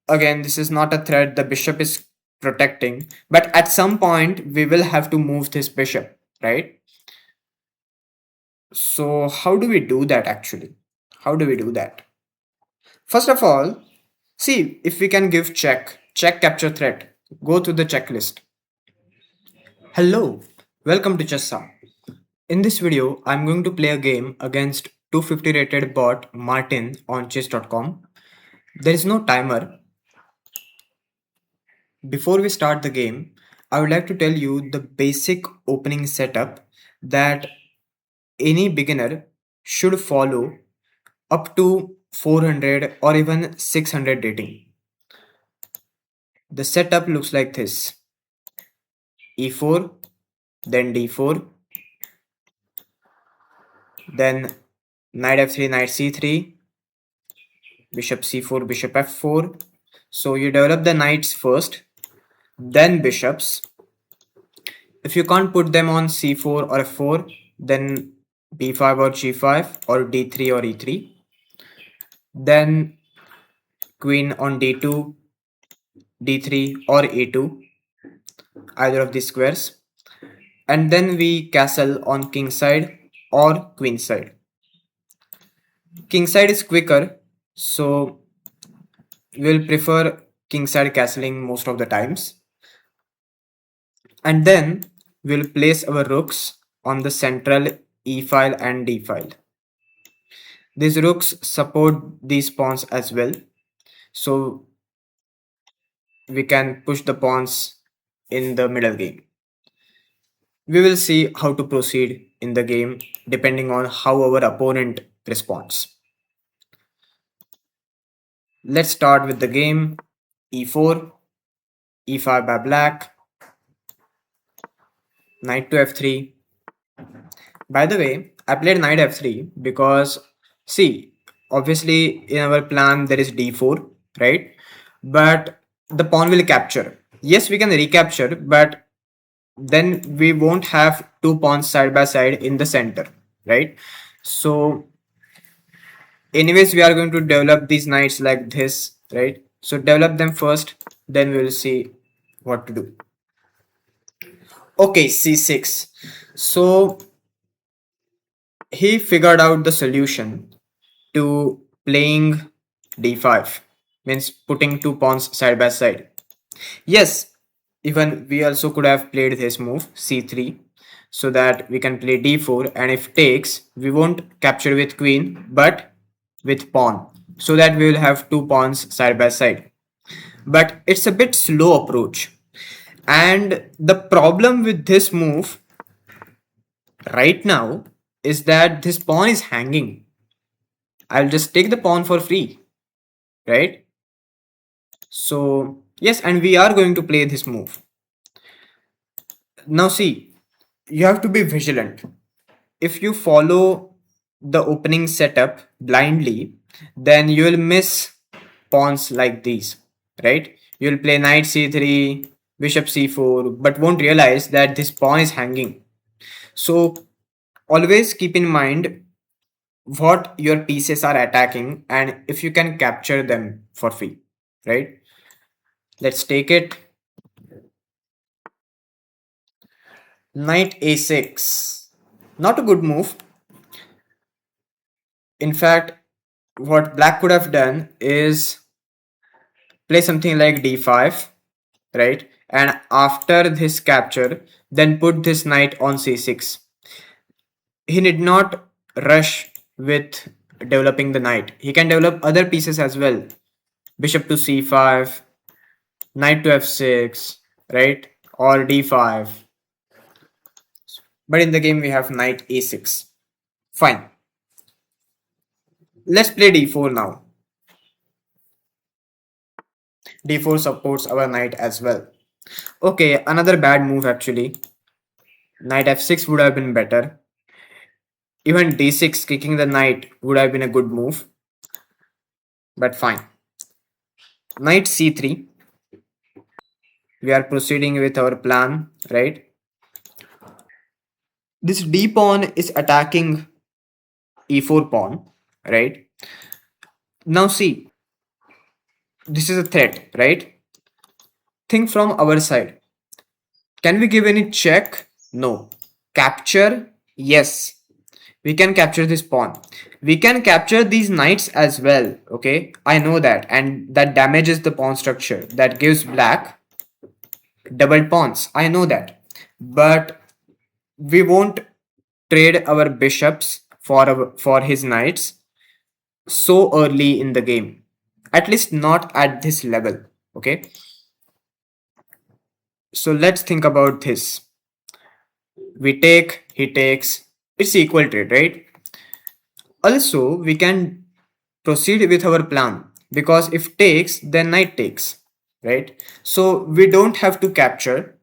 Again, this is not a threat the bishop is protecting, but at some point we will have to move this bishop, right? So how do we do that actually? How do we do that? First of all, see if we can give check capture threat. Go to the checklist. Hello, welcome to Chessa. In this video, I'm going to play a game against 250 rated bot Martin on chess.com. There is no timer. Before we start the game, I would like to tell you the basic opening setup that any beginner should follow up to 400 or even 600 rating. The setup looks like this: e4, then d4, then knight f3, knight c3, bishop c4, bishop f4. So you develop the knights first, then bishops. If you can't put them on c4 or f4, then b5 or g5 or d3 or e3. Then queen on d2, d3 or e2, either of these squares. And then we castle on king side or queen side. King side is quicker, so we'll prefer king side castling most of the times. And then we'll place our rooks on the central e file and d file. These rooks support these pawns as well, so we can push the pawns in the middle game. We will see how to proceed in the game depending on how our opponent responds. Let's start with the game. e4, e5 by black, knight to f3. By the way, I played knight f3 because, see, obviously in our plan there is d4, right? But the pawn will capture. Yes, we can recapture, but then we won't have two pawns side by side in the center, right? So anyways, we are going to develop these knights like this, right? So develop them first, then we will see what to do. Okay, c6. So he figured out the solution to playing d5, means putting two pawns side by side. Yes, even we also could have played this move c3, so that we can play d4, and if takes we won't capture with queen but with pawn, so that we will have two pawns side by side. But it's a bit slow approach, and the problem with this move right now is that this pawn is hanging. I'll just take the pawn for free, right? So yes, and we are going to play this move. Now see, you have to be vigilant. If you follow the opening setup blindly, then you will miss pawns like these, right? You'll play knight c3, bishop c4, but won't realize that this pawn is hanging. So always keep in mind what your pieces are attacking and if you can capture them for free, right? Let's take it. Knight a6. Not a good move. In fact, what black could have done is play something like d5, right? And after this capture, then put this knight on c6. He need not rush with developing the knight. He can develop other pieces as well. Bishop to c5, knight to f6, right? Or d5. But in the game, we have knight a6. Fine. Let's play d4 now. d4 supports our knight as well. Okay, another bad move actually. Knight f6 would have been better. Even d6 kicking the knight would have been a good move. But fine. Knight c3. We are proceeding with our plan, right? This d pawn is attacking e4 pawn, right? Now see, this is a threat, right? Think from our side. Can we give any check? No. Capture? Yes. We can capture this pawn. We can capture these knights as well. Okay, I know that, and that damages the pawn structure. That gives black double pawns. I know that, but we won't trade our bishops for his knights so early in the game. At least not at this level. Okay, so let's think about this. We take, he takes. It's equal trade, right? Also, we can proceed with our plan because if takes, then knight takes, right? So we don't have to capture,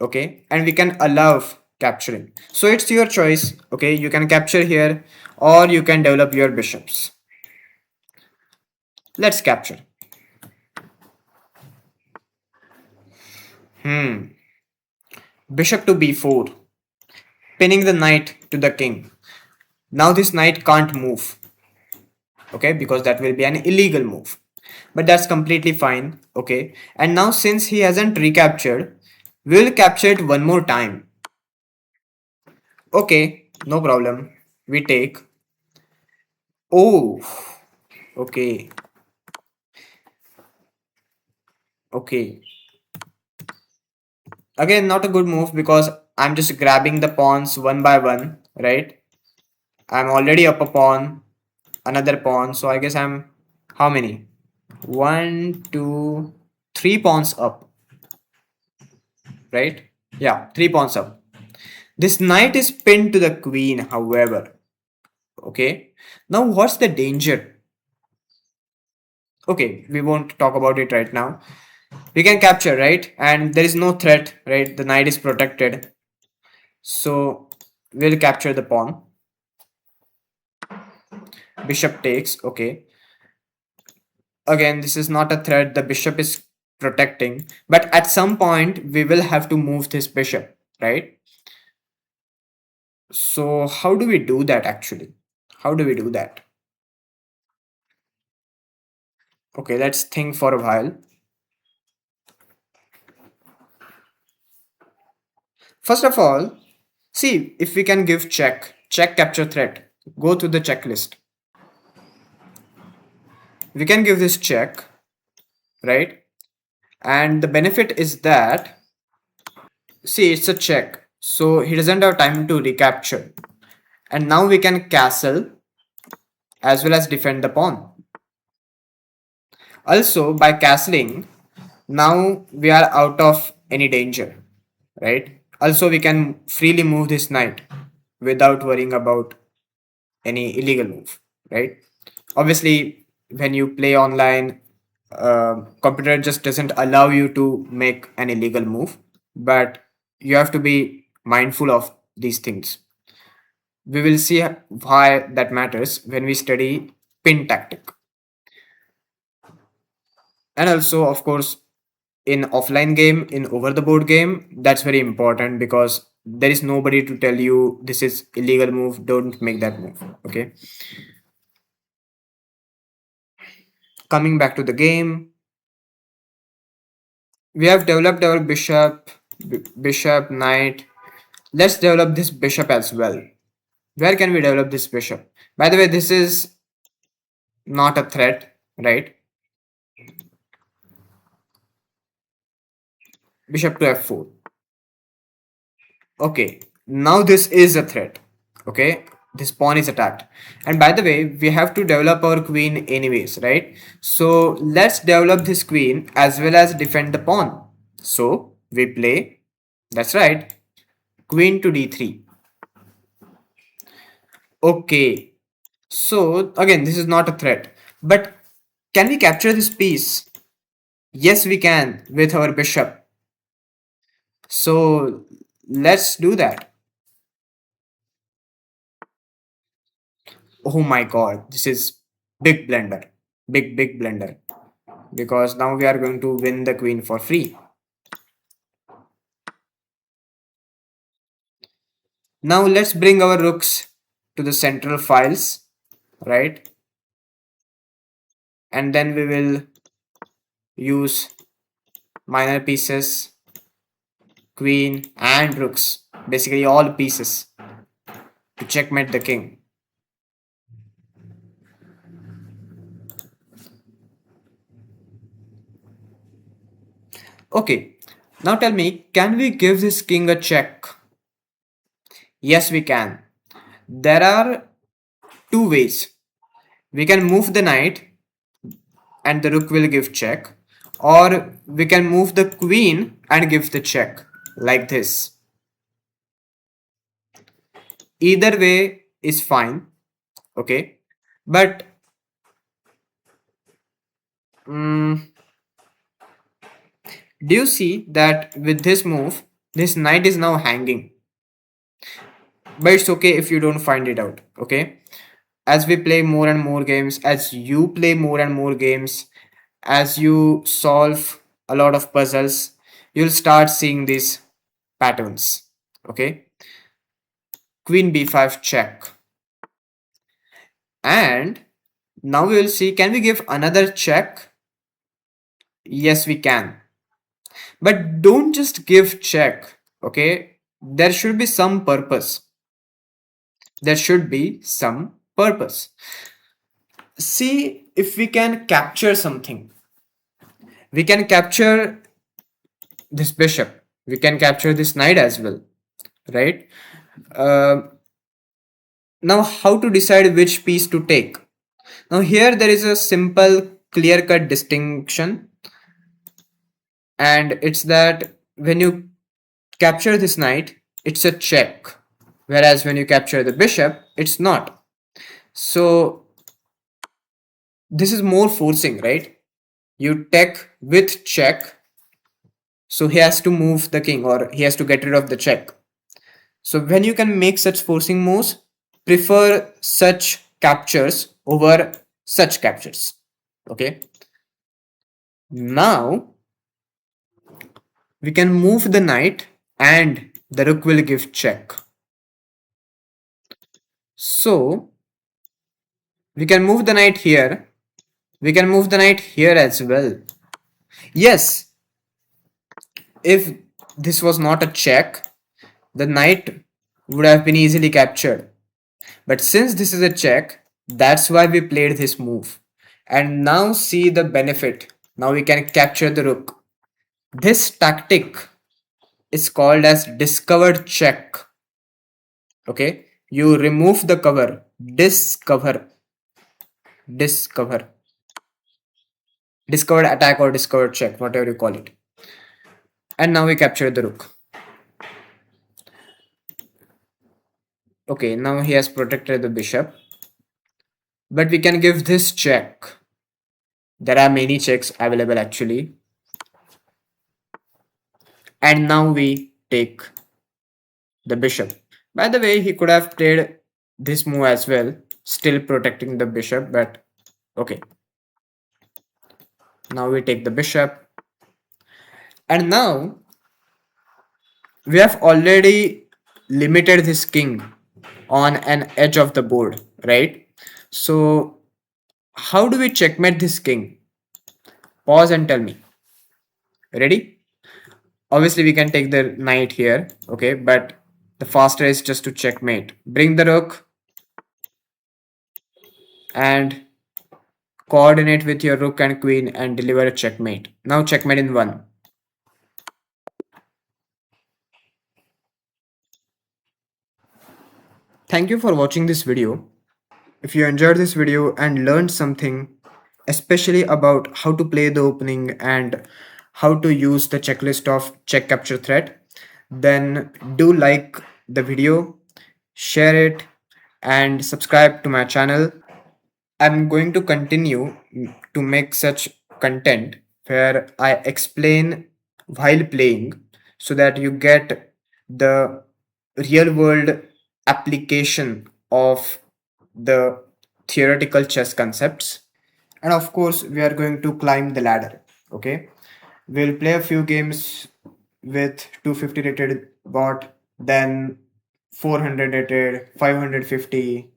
okay, and we can allow capturing. So it's your choice, okay? You can capture here or you can develop your bishops. Let's capture. Bishop to b4, pinning the knight to the king. Now this knight can't move, okay, because that will be an illegal move, but that's completely fine, okay. And now since he hasn't recaptured, we'll capture it one more time. Okay, no problem. We take. Oh, okay, okay. Again, not a good move because I'm just grabbing the pawns one by one, right? I'm already up a pawn, another pawn, so I guess I'm how many? One, two, three pawns up, right? Yeah, three pawns up. This knight is pinned to the queen, however. Okay. Now, what's the danger? Okay, we won't talk about it right now. We can capture, right? And there is no threat, right? The knight is protected. So we'll capture the pawn. Bishop takes, okay. Again, this is not a threat. The bishop is protecting. But at some point, we will have to move this bishop, right? So how do we do that actually? How do we do that? Okay, let's think for a while. First of all, see if we can give check capture threat. Go to the checklist. We can give this check, right? And the benefit is that, see, it's a check. So he doesn't have time to recapture. And now we can castle as well as defend the pawn. Also, by castling, now we are out of any danger, right? Also, we can freely move this knight without worrying about any illegal move, right? Obviously, when you play online, computer just doesn't allow you to make an illegal move, but you have to be mindful of these things. We will see why that matters when we study pin tactic. And also, of course, in offline game, in over the board game, that's very important because there is nobody to tell you this is illegal move, don't make that move, okay. Coming back to the game, we have developed our bishop, bishop, knight. Let's develop this bishop as well. Where can we develop this bishop? By the way, this is not a threat, right? Bishop to f4. Okay, now this is a threat. Okay, this pawn is attacked. And by the way, we have to develop our queen anyways, right? So let's develop this queen as well as defend the pawn. So we play, that's right, queen to d3. Okay, so again, this is not a threat. But can we capture this piece? Yes, we can with our bishop. So let's do that. Oh my god, this is big blunder. Big blunder. Because now we are going to win the queen for free. Now let's bring our rooks to the central files, right? And then we will use minor pieces, queen and rooks, basically all pieces, to checkmate the king. Okay, now tell me, can we give this king a check? Yes, we can. There are two ways. We can move the knight and the rook will give check, or we can move the queen and give the check, like this. Either way is fine, okay? But mm, do you see that with this move, this knight is now hanging? But it's okay if you don't find it out, okay? As we play more and more games, as you play more and more games, as you solve a lot of puzzles, you'll start seeing these patterns, okay? Queen b5 check. And now we will see, can we give another check? Yes, we can. But don't just give check, okay? There should be some purpose. There should be some purpose. See if we can capture something. We can capture this bishop. We can capture this knight as well, right? Uh, Now, how to decide which piece to take? Now, here there is a simple, clear cut distinction, and it's that when you capture this knight, it's a check, whereas when you capture the bishop, it's not. So, this is more forcing, right? You take with check, so he has to move the king or he has to get rid of the check. So, when you can make such forcing moves, prefer such captures over such captures. Okay. Now we can move the knight and the rook will give check. So we can move the knight here. We can move the knight here as well. Yes, if this was not a check, the knight would have been easily captured. But since this is a check, that's why we played this move. And now see the benefit. Now we can capture the rook. This tactic is called as discovered check. Okay, you remove the cover, discover, discovered attack or discovered check, whatever you call it. And now we capture the rook. Okay, now he has protected the bishop, but we can give this check. There are many checks available actually, and now we take the bishop. By the way, he could have played this move as well, still protecting the bishop, but okay. Now we take the bishop, and now we have already limited this king on an edge of the board, right? So how do we checkmate this king? Pause and tell me. Ready? Obviously we can take the knight here, okay, but the faster is just to checkmate. Bring the rook and coordinate with your rook and queen and deliver a checkmate. Now checkmate in one. Thank you for watching this video. If you enjoyed this video and learned something, especially about how to play the opening and how to use the checklist of check capture threat, then do like the video, share it, and subscribe to my channel. I'm going to continue to make such content where I explain while playing so that you get the real world application of the theoretical chess concepts. And of course, we are going to climb the ladder. Okay, we'll play a few games with 250 rated bot, then 400 rated, 550,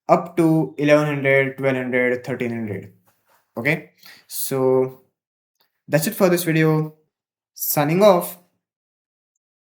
up to 1100, 1200, 1300. Okay, so That's it for this video. Signing off.